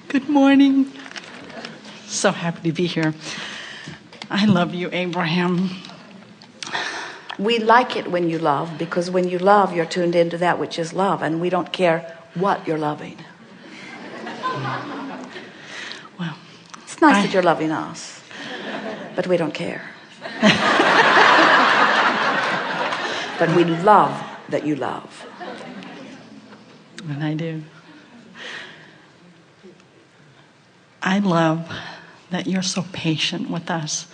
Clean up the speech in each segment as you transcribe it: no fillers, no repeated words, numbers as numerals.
Good morning. So happy to be here. I love you, Abraham. We like it when you love, because when you love, you're tuned into that which is love, and we don't care what you're loving. Well, it's nice that you're loving us, but we don't care. But we love that you love. And I do. I love that you're so patient with us.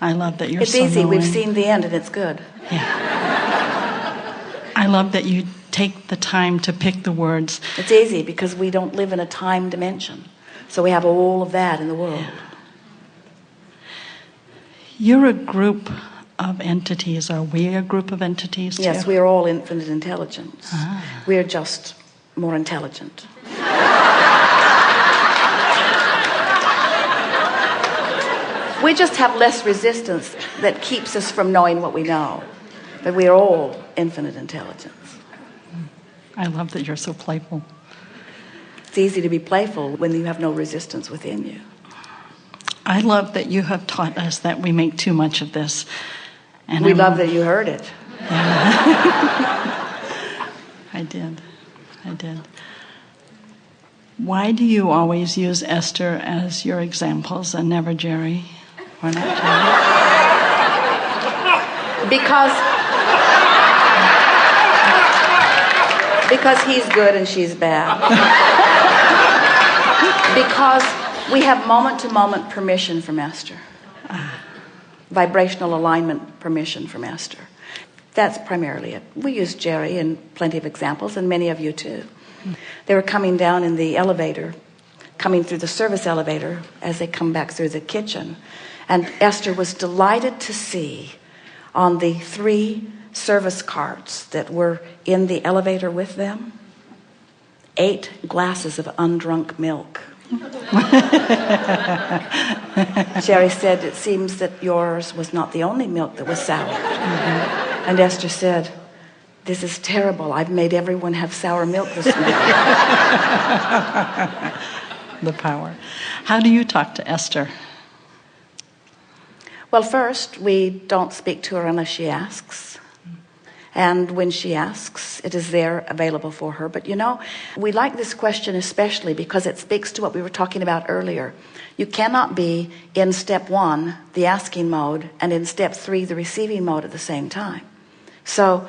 I love that you're so It's easy. knowing. We've seen the end and it's good. Yeah. I love that you take the time to pick the words. It's easy because we don't live in a time dimension. So we have all of that in the world. Yeah. You're a group of entities. Are we a group of entities too? Yes, we are all infinite intelligence. Ah. We are just more intelligent. We just have less resistance that keeps us from knowing what we know. But we are all infinite intelligence. I love that you're so playful. It's easy to be playful when you have no resistance within you. I love that you have taught us that we make too much of this. And we love that you heard it. I did. Why do you always use Esther as your examples and never Jerry? Or not Jerry? Because he's good and she's bad. Because we have moment-to-moment permission from Esther. Vibrational alignment permission from Esther. That's primarily it. We use Jerry in plenty of examples, and many of you too. They were coming down in the elevator, coming through the service elevator as they come back through the kitchen. And Esther was delighted to see on the 3 service carts that were in the elevator with them, 8 glasses of undrunk milk. Jerry said, it seems that yours was not the only milk that was sour. And Esther said, this is terrible. I've made everyone have sour milk this morning. The power. How do you talk to Esther? Well, first, we don't speak to her unless she asks. And when she asks, it is there available for her. But you know, we like this question especially because it speaks to what we were talking about earlier. You cannot be in step 1, the asking mode, and in step 3, the receiving mode at the same time. So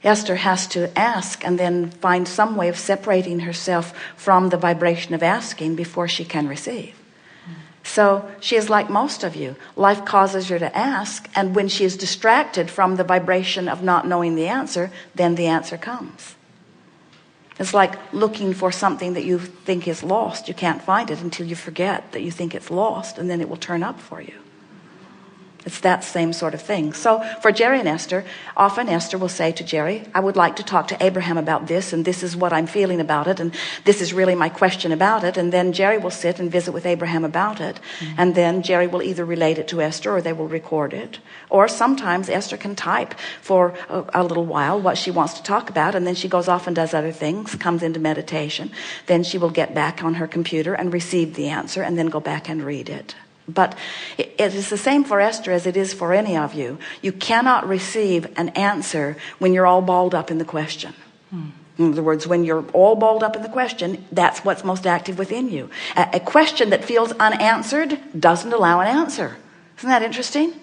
Esther has to ask and then find some way of separating herself from the vibration of asking before she can receive. So she is like most of you. Life causes her to ask, and when she is distracted from the vibration of not knowing the answer, then the answer comes. It's like looking for something that you think is lost. You can't find it until you forget that you think it's lost, and then it will turn up for you. It's that same sort of thing. So for Jerry and Esther, often Esther will say to Jerry, I would like to talk to Abraham about this, and this is what I'm feeling about it, and this is really my question about it. And then Jerry will sit and visit with Abraham about it. And then Jerry will either relate it to Esther or they will record it. Or sometimes Esther can type for a little while what she wants to talk about, and then she goes off and does other things, comes into meditation. Then she will get back on her computer and receive the answer and then go back and read it. But it is the same for Esther as it is for any of you. You cannot receive an answer when you're all balled up in the question. In other words, when you're all balled up in the question, that's what's most active within you. A question that feels unanswered doesn't allow an answer. Isn't that interesting?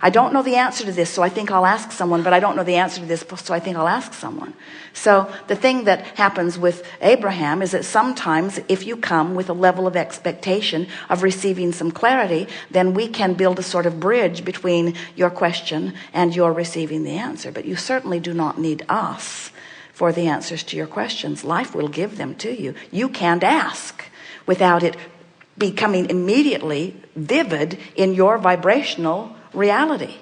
I don't know the answer to this, so I think I'll ask someone, but I don't know the answer to this, so I think I'll ask someone. So the thing that happens with Abraham is that sometimes if you come with a level of expectation of receiving some clarity, then we can build a sort of bridge between your question and your receiving the answer. But you certainly do not need us for the answers to your questions. Life will give them to you. You can't ask without it becoming immediately vivid in your vibrational reality.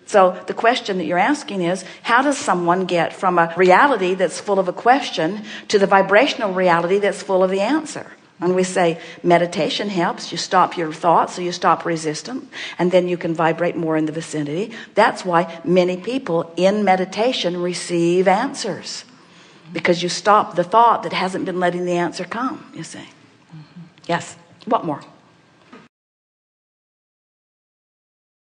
So the question that you're asking is, how does someone get from a reality that's full of a question to the vibrational reality that's full of the answer? And we say meditation helps. You stop your thoughts, so you stop resistance, and then you can vibrate more in the vicinity. That's why many people in meditation receive answers, because you stop the thought that hasn't been letting the answer come, you see. Yes. What more?